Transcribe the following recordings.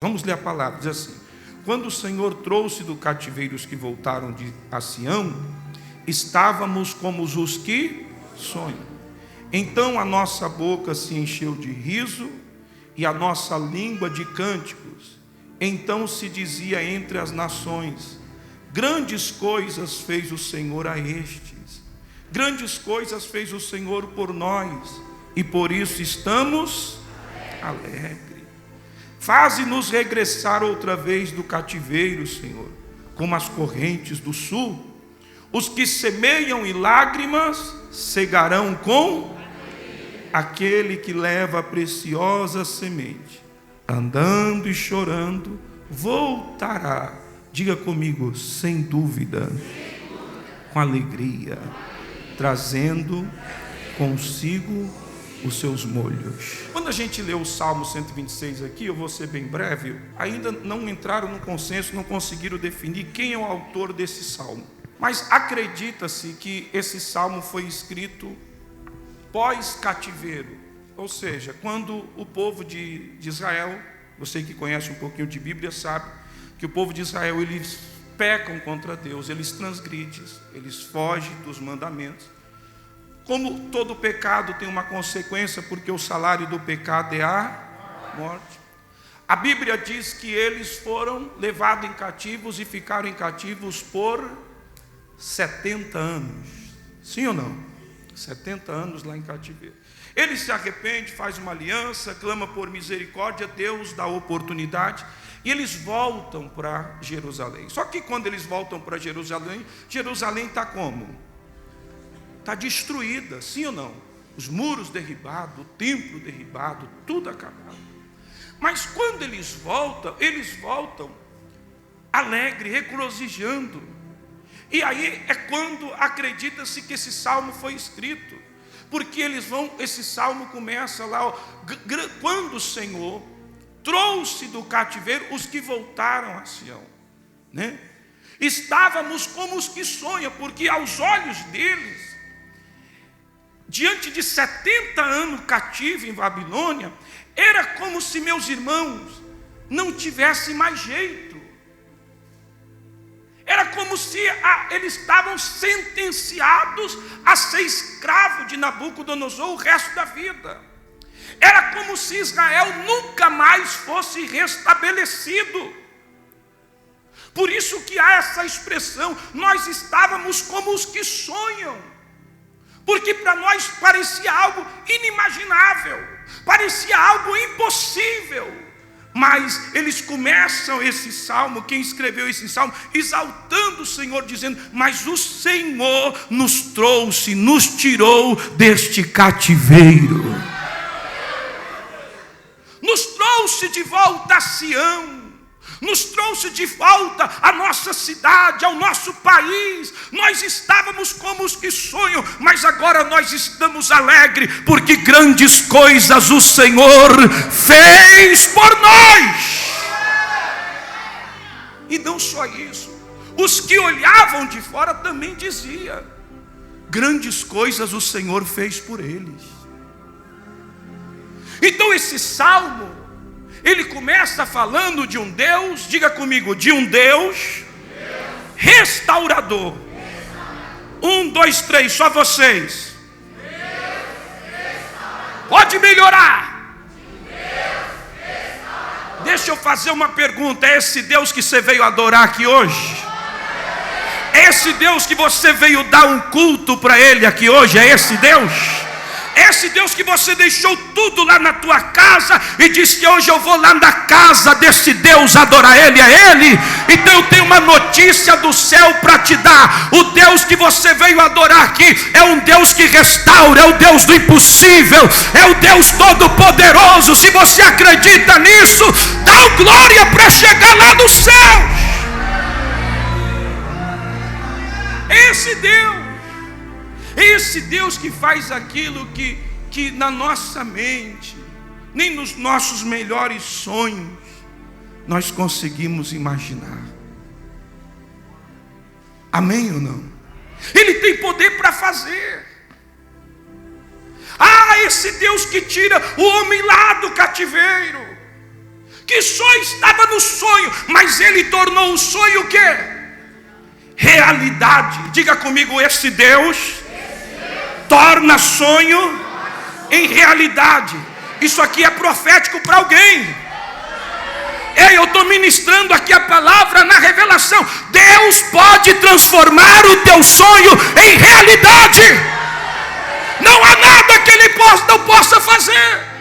Vamos ler a palavra, diz assim: quando o Senhor trouxe do cativeiro os que voltaram a Sião, estávamos como os que sonham. Então a nossa boca se encheu de riso e a nossa língua de cânticos. Então se dizia entre as nações: grandes coisas fez o Senhor a estes, grandes coisas fez o Senhor por nós, e por isso estamos alegres. Faze-nos regressar outra vez do cativeiro, Senhor, como as correntes do sul. Os que semeiam em lágrimas cegarão com aquele que leva a preciosa semente, andando e chorando, voltará. Diga comigo, sem dúvida, com alegria, trazendo consigo os seus molhos. Quando a gente lê o Salmo 126 aqui, eu vou ser bem breve, ainda não entraram no consenso, não conseguiram definir quem é o autor desse salmo. Mas acredita-se que esse salmo foi escrito pós-cativeiro, ou seja, quando o povo de Israel, você que conhece um pouquinho de Bíblia sabe que o povo de Israel, eles pecam contra Deus, eles transgridem, eles fogem dos mandamentos. Como todo pecado tem uma consequência, porque o salário do pecado é a morte. A Bíblia diz que eles foram levados em cativos e ficaram em cativos por 70 anos. Sim ou não? 70 anos lá em cativeiro. Eles se arrependem, faz uma aliança, clama por misericórdia, Deus dá oportunidade, e eles voltam para Jerusalém. Só que quando eles voltam para Jerusalém, Jerusalém está como? Está destruída, sim ou não? Os muros derribados, o templo derribado, tudo acabado. Mas quando eles voltam alegre, regozijando. E aí é quando acredita-se que esse salmo foi escrito, porque esse salmo começa lá, quando o Senhor trouxe do cativeiro os que voltaram a Sião, né? Estávamos como os que sonham, porque aos olhos deles, diante de 70 anos cativo em Babilônia, era como se meus irmãos não tivessem mais jeito. Era como se eles estavam sentenciados a ser escravo de Nabucodonosor o resto da vida. Era como se Israel nunca mais fosse restabelecido. Por isso que há essa expressão, nós estávamos como os que sonham. Porque para nós parecia algo inimaginável, parecia algo impossível. Mas eles começam esse salmo, quem escreveu esse salmo, exaltando o Senhor, dizendo: mas o Senhor nos trouxe, nos tirou deste cativeiro. Nos trouxe de volta a Sião. Nos trouxe de volta à nossa cidade, ao nosso país. Nós estávamos como os que sonham, mas agora nós estamos alegres, porque grandes coisas o Senhor fez por nós. E não só isso, os que olhavam de fora também diziam: grandes coisas o Senhor fez por eles. Então esse salmo, ele começa falando de um Deus, diga comigo, de um Deus restaurador. 1, 2, 3, só vocês. Pode melhorar. Deixa eu fazer uma pergunta: é esse Deus que você veio adorar aqui hoje? É esse Deus que você veio dar um culto para Ele aqui hoje? É esse Deus? Esse Deus que você deixou tudo lá na tua casa e disse que hoje eu vou lá na casa desse Deus adorar Ele, é Ele? Então eu tenho uma notícia do céu para te dar: o Deus que você veio adorar aqui é um Deus que restaura, é o Deus do impossível, é o Deus todo poderoso. Se você acredita nisso, dá glória para chegar lá no céu. Esse Deus que faz aquilo que na nossa mente, nem nos nossos melhores sonhos, nós conseguimos imaginar. Amém ou não? Ele tem poder para fazer. Esse Deus que tira o homem lá do cativeiro, que só estava no sonho, mas Ele tornou o sonho o quê? Realidade. Diga comigo, esse Deus torna sonho em realidade. Isso aqui é profético para alguém. Ei, eu estou ministrando aqui a palavra na revelação. Deus pode transformar o teu sonho em realidade. Não há nada que Ele não possa fazer.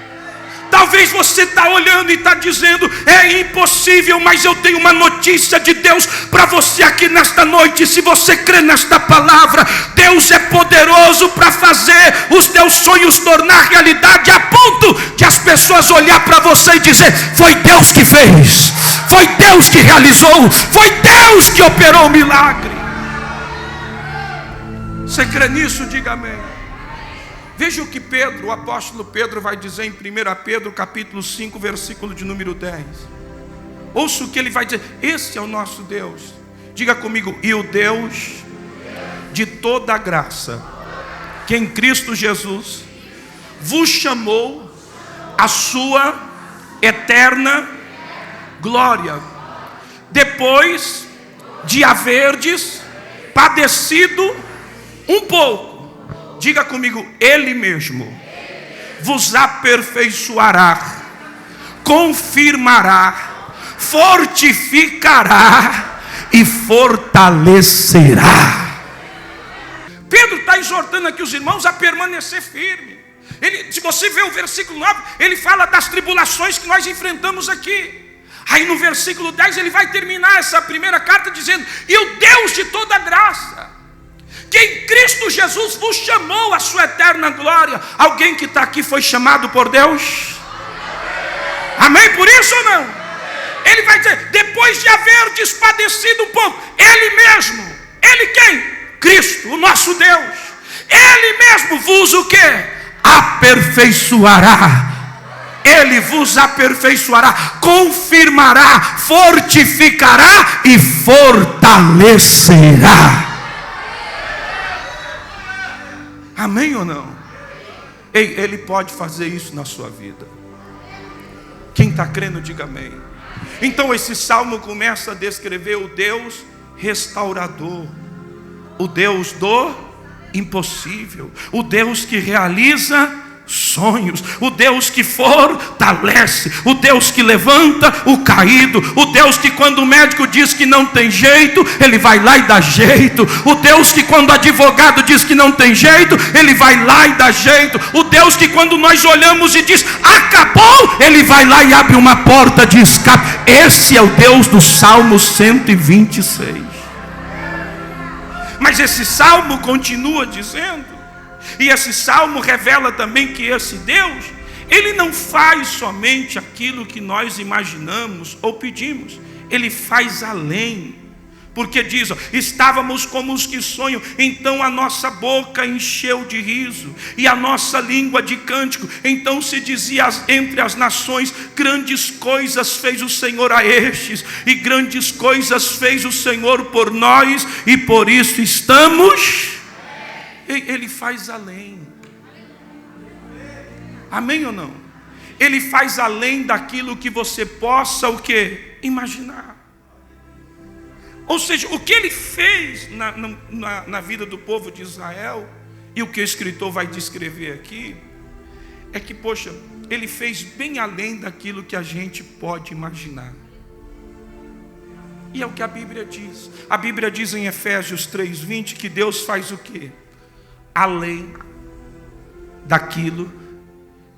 Talvez você está olhando e está dizendo, é impossível, mas eu tenho uma notícia de Deus para você aqui nesta noite. Se você crê nesta palavra, Deus é poderoso para fazer os teus sonhos tornar realidade, a ponto de as pessoas olhar para você e dizer, foi Deus que fez, foi Deus que realizou, foi Deus que operou o milagre. Você crê nisso? Diga amém. Veja o que Pedro, o apóstolo Pedro vai dizer em 1 Pedro capítulo 5, versículo de número 10. Ouça o que ele vai dizer. Esse é o nosso Deus. Diga comigo, e o Deus de toda graça, que em Cristo Jesus vos chamou a sua eterna glória, depois de haverdes padecido um pouco. Diga comigo, Ele mesmo vos aperfeiçoará, confirmará, fortificará e fortalecerá. Pedro está exortando aqui os irmãos a permanecer firme. Se você vê o versículo 9, ele fala das tribulações que nós enfrentamos aqui. Aí no versículo 10 ele vai terminar essa primeira carta dizendo, e o Deus de toda graça, que em Cristo Jesus vos chamou a sua eterna glória. Alguém que está aqui foi chamado por Deus? Amém por isso ou não? Ele vai dizer, depois de haverdes padecido um pouco, Ele mesmo, Ele quem? Cristo, o nosso Deus. Ele mesmo vos o quê? Aperfeiçoará. Ele vos aperfeiçoará, confirmará, fortificará e fortalecerá. Amém ou não? Ei, Ele pode fazer isso na sua vida. Quem está crendo, diga amém. Então esse salmo começa a descrever o Deus restaurador, o Deus do impossível, o Deus que realiza sonhos, o Deus que fortalece, o Deus que levanta o caído, o Deus que quando o médico diz que não tem jeito, Ele vai lá e dá jeito, o Deus que quando o advogado diz que não tem jeito, Ele vai lá e dá jeito, o Deus que quando nós olhamos e diz acabou, Ele vai lá e abre uma porta de escape. Esse é o Deus do Salmo 126. Mas esse salmo continua dizendo, e esse salmo revela também que esse Deus, Ele não faz somente aquilo que nós imaginamos ou pedimos, Ele faz além. Porque diz, estávamos como os que sonham, então a nossa boca encheu de riso, e a nossa língua de cântico. Então se dizia entre as nações, grandes coisas fez o Senhor a estes, e grandes coisas fez o Senhor por nós, e por isso estamos... Ele faz além. Amém ou não? Ele faz além daquilo que você possa o quê? Imaginar. Ou seja, o que Ele fez na vida do povo de Israel, e o que o escritor vai descrever aqui, é que, poxa, Ele fez bem além daquilo que a gente pode imaginar. E é o que a Bíblia diz. A Bíblia diz em Efésios 3:20 que Deus faz o quê? Além daquilo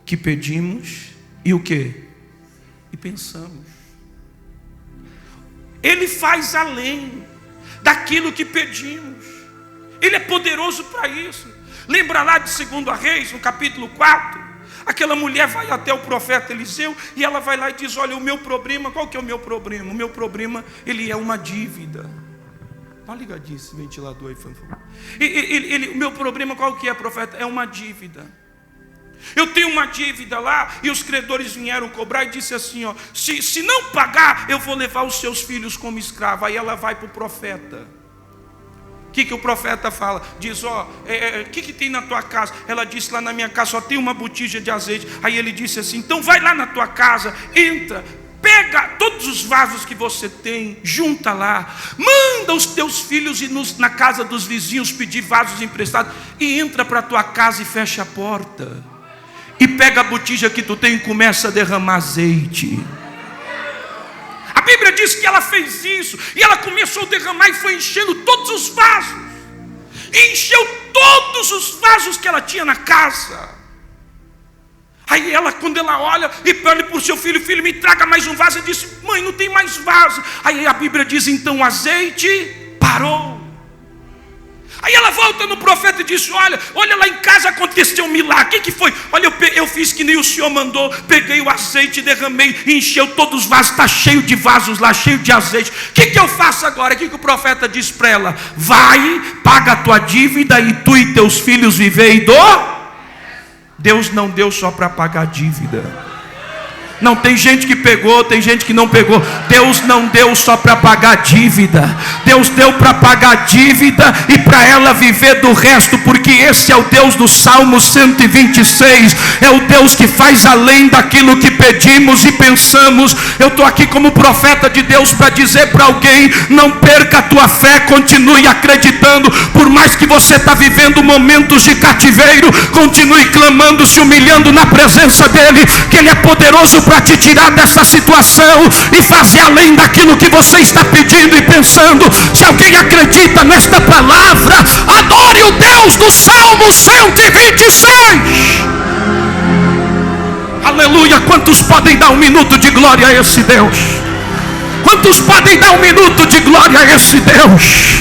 que pedimos e o quê? E pensamos. Ele faz além daquilo que pedimos. Ele é poderoso para isso. Lembra lá de 2 Reis, no capítulo 4? Aquela mulher vai até o profeta Eliseu e ela vai lá e diz, olha, o meu problema, qual que é o meu problema? O meu problema, ele é uma dívida. Dá uma ligadinha esse ventilador aí, por favor. O meu problema, qual que é, profeta? É uma dívida. Eu tenho uma dívida lá, e os credores vieram cobrar e disse assim, ó, se não pagar, eu vou levar os seus filhos como escravo. Aí ela vai para o profeta. O que o profeta fala? Diz, ó, o que tem na tua casa? Ela disse, lá na minha casa só tem uma botija de azeite. Aí ele disse assim, então vai lá na tua casa, entra, pega todos os vasos que você tem, junta lá, manda os teus filhos ir na casa dos vizinhos pedir vasos emprestados, e entra para a tua casa e fecha a porta, e pega a botija que tu tem e começa a derramar azeite. A Bíblia diz que ela fez isso, e ela começou a derramar e foi enchendo todos os vasos, e encheu todos os vasos que ela tinha na casa. Aí ela, quando ela olha e pede para o seu filho: filho, me traga mais um vaso. Ele disse: mãe, não tem mais vaso. Aí a Bíblia diz: então o azeite parou. Aí ela volta no profeta e disse: olha lá em casa aconteceu um milagre. O que foi? Olha, eu fiz que nem o senhor mandou. Peguei o azeite, derramei, encheu todos os vasos. Está cheio de vasos lá, cheio de azeite. O que eu faço agora? O que o profeta disse para ela? Vai, paga a tua dívida e tu e teus filhos vivei do... Deus não deu só para pagar a dívida. Não, tem gente que pegou, tem gente que não pegou. Deus não deu só para pagar a dívida. Deus deu para pagar a dívida e para ela viver do resto, porque esse é o Deus do Salmo 126. É o Deus que faz além daquilo que pedimos e pensamos. Eu estou aqui como profeta de Deus para dizer para alguém: não perca a tua fé, continue acreditando. Por mais que você está vivendo momentos de cativeiro, continue clamando, se humilhando na presença dEle, que Ele é poderoso para te tirar dessa situação e fazer além daquilo que você está pedindo e pensando. Se alguém acredita nesta palavra, adore o Deus do Salmo 126. Aleluia. Quantos podem dar um minuto de glória a esse Deus? Quantos podem dar um minuto de glória a esse Deus?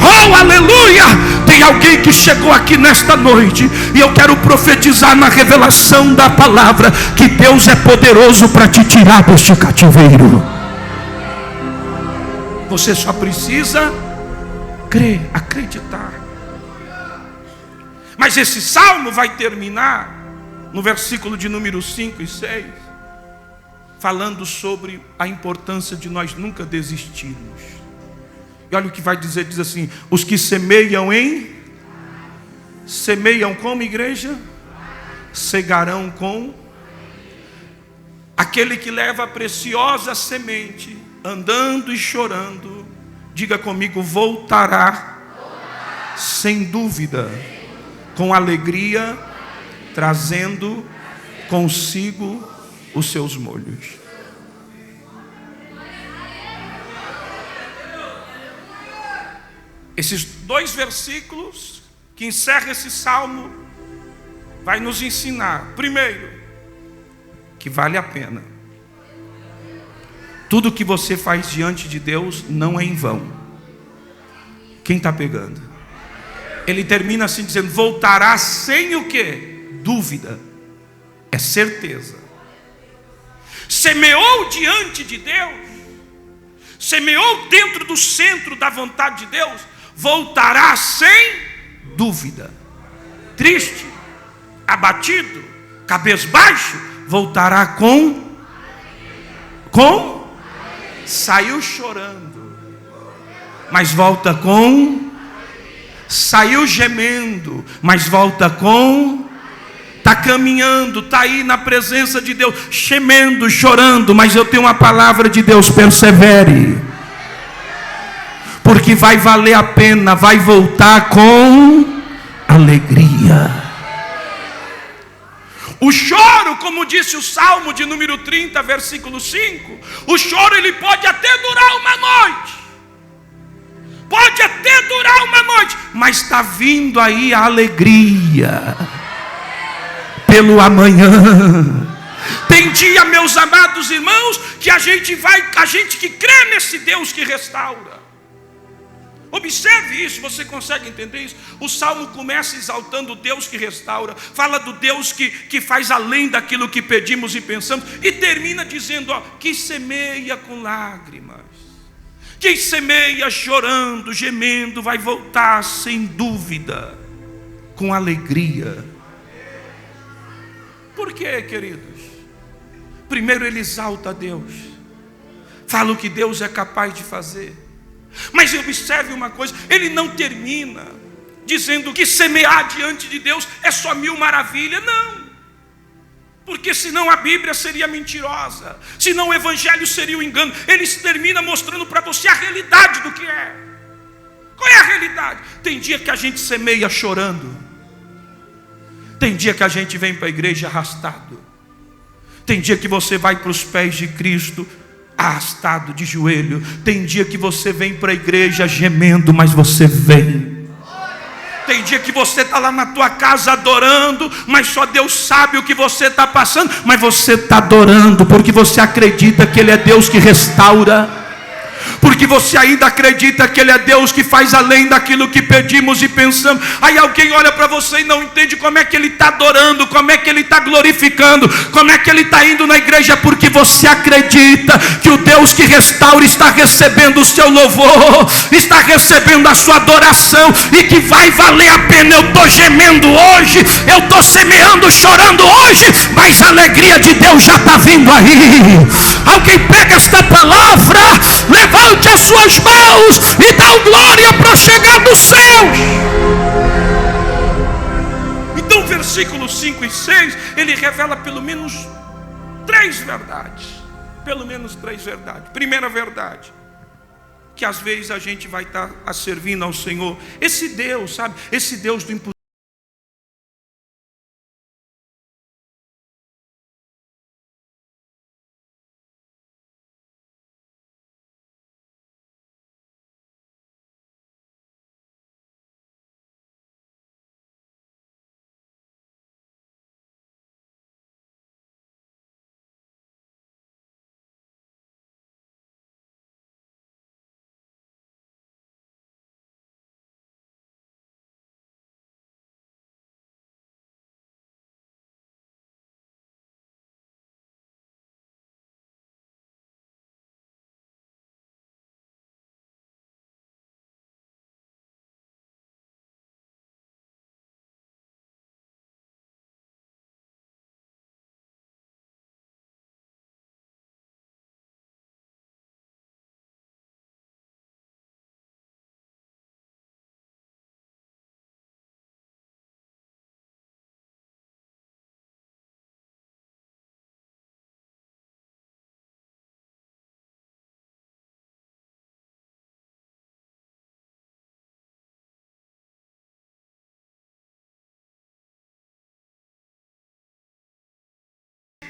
Oh, aleluia! Tem alguém que chegou aqui nesta noite, e eu quero profetizar na revelação da palavra que Deus é poderoso para te tirar deste cativeiro. Você só precisa crer, acreditar. Mas esse salmo vai terminar no versículo de número 5 e 6, falando sobre a importância de nós nunca desistirmos. E olha o que vai dizer, diz assim: os que semeiam como, igreja? Cegarão com. Aquele que leva a preciosa semente, andando e chorando, diga comigo: voltará sem dúvida, com alegria, trazendo consigo os seus molhos. Esses dois versículos que encerram esse salmo vai nos ensinar, primeiro, que vale a pena. Tudo que você faz diante de Deus não é em vão. Quem está pegando? Ele termina assim dizendo: voltará sem o quê? Dúvida. É certeza. Semeou diante de Deus, semeou dentro do centro da vontade de Deus, voltará sem dúvida. Triste, abatido, cabisbaixo, voltará com saiu chorando, mas volta com, saiu gemendo, mas volta com, está caminhando, está aí na presença de Deus, gemendo, chorando, mas eu tenho uma palavra de Deus: persevere, porque vai valer a pena, vai voltar com alegria. O choro, como disse o Salmo de número 30, versículo 5, o choro ele pode até durar uma noite, pode até durar uma noite, mas está vindo aí a alegria pelo amanhã. Tem dia, meus amados irmãos, que a gente que crê nesse Deus que restaura. Observe isso, você consegue entender isso? O salmo começa exaltando o Deus que restaura, fala do Deus que faz além daquilo que pedimos e pensamos, e termina dizendo, que semeia com lágrimas, que semeia chorando, gemendo, vai voltar sem dúvida, com alegria. Por quê, queridos? Primeiro ele exalta a Deus, fala o que Deus é capaz de fazer. Mas observe uma coisa, ele não termina dizendo que semear diante de Deus é só mil maravilhas, não. Porque senão a Bíblia seria mentirosa, senão o Evangelho seria um engano. Ele termina mostrando para você a realidade do que é. Qual é a realidade? Tem dia que a gente semeia chorando, tem dia que a gente vem para a igreja arrastado, tem dia que você vai para os pés de Cristo arrastado de joelho, tem dia que você vem para a igreja gemendo, mas você vem. Tem dia que você está lá na tua casa adorando, mas só Deus sabe o que você está passando, mas você está adorando porque você acredita que Ele é Deus que restaura, porque você ainda acredita que Ele é Deus que faz além daquilo que pedimos e pensamos. Aí alguém olha para você e não entende como é que ele está adorando, como é que ele está glorificando, como é que ele está indo na igreja, porque você acredita que o Deus que restaura está recebendo o seu louvor, está recebendo a sua adoração, e que vai valer a pena. Eu estou gemendo hoje, eu estou semeando, chorando hoje, mas a alegria de Deus já está vindo aí. Alguém pega esta palavra, levante as suas mãos e dá glória para chegar nos céus. Então, versículos 5 e 6, ele revela pelo menos 3 verdades. Pelo menos 3 verdades. Primeira verdade, que às vezes a gente vai estar servindo ao Senhor, esse Deus, sabe, esse Deus do impossível.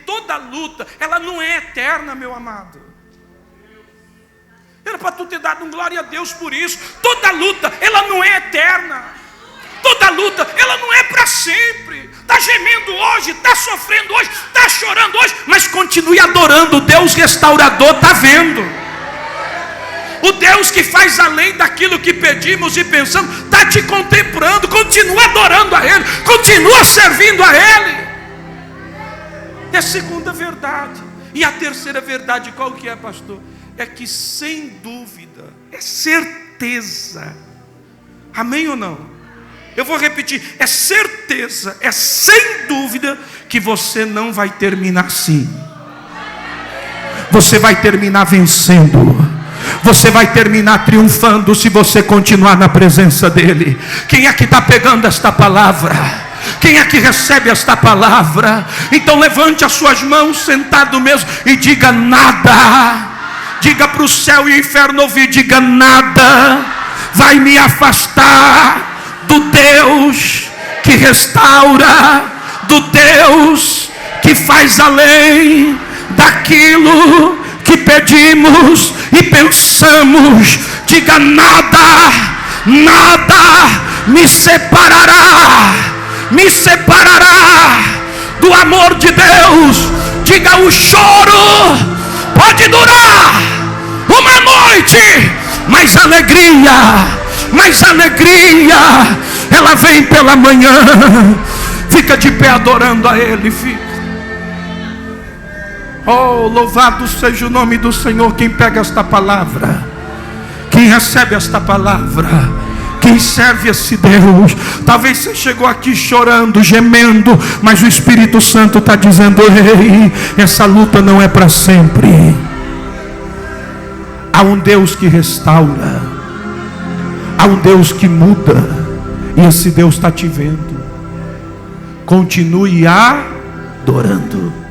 Toda luta, ela não é eterna, meu amado. Era para tu ter dado um glória a Deus por isso. Toda luta, ela não é eterna. Toda luta, ela não é para sempre. Está gemendo hoje, está sofrendo hoje, está chorando hoje, mas continue adorando. O Deus restaurador está vendo. O Deus que faz além daquilo que pedimos e pensamos está te contemplando. Continua adorando a Ele, continua servindo a Ele. É a segunda verdade. E a terceira verdade, qual que é, pastor? É que sem dúvida, é certeza. Amém ou não? Eu vou repetir, é certeza, é sem dúvida que você não vai terminar assim. Você vai terminar vencendo. Você vai terminar triunfando se você continuar na presença dEle. Quem é que está pegando esta palavra? Quem é que recebe esta palavra? Então levante as suas mãos sentado mesmo e diga nada. Diga para o céu e o inferno ouvir, diga nada vai me afastar do Deus que restaura, do Deus que faz além daquilo que pedimos e pensamos. Diga nada, nada me separará do amor de Deus. Diga, o choro pode durar uma noite, mas alegria, ela vem pela manhã. Fica de pé adorando a Ele, fica. Oh, louvado seja o nome do Senhor. Quem pega esta palavra, quem recebe esta palavra, quem serve esse Deus. Talvez você chegou aqui chorando, gemendo, mas o Espírito Santo está dizendo: ei, essa luta não é para sempre. Há um Deus que restaura, há um Deus que muda, e esse Deus está te vendo. Continue a adorando.